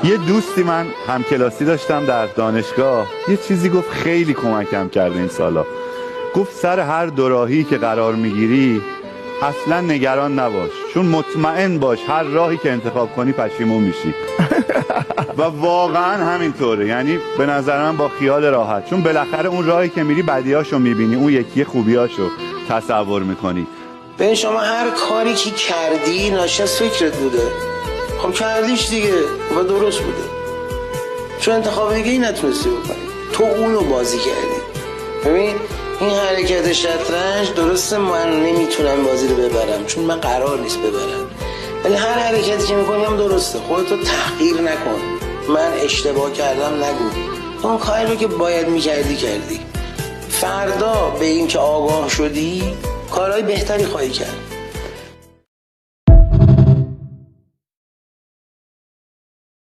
یه دوستی من همکلاسی داشتم در دانشگاه، یه چیزی گفت خیلی کمکم کرده این سالا. گفت سر هر دوراهی که قرار میگیری اصلا نگران نباش، چون مطمئن باش هر راهی که انتخاب کنی پشیمون میشی. و واقعا همینطوره، یعنی به نظر من با خیال راحت، چون بالاخره اون راهی که میری بدیاشو میبینی، اون یکی خوبیاشو تصور میکنی. ببین شما هر کاری که کردی ناشی از فکرت بوده، خب کردیش دیگه و درست بوده، چون انتخاب دیگه ای نتونستی بکنی، تو اونو بازی کردی. ببین این حرکت شطرنج درسته، من نمیتونم بازی رو ببرم چون من قرار نیست ببرم، ولی هر حرکتی که میکنیم درسته. خودتو تحقیر نکن، من اشتباه کردم نگو، اون کاری رو که باید میکردی کردی. فردا به این که آگاه شدی کارهای بهتری خواهی کرد.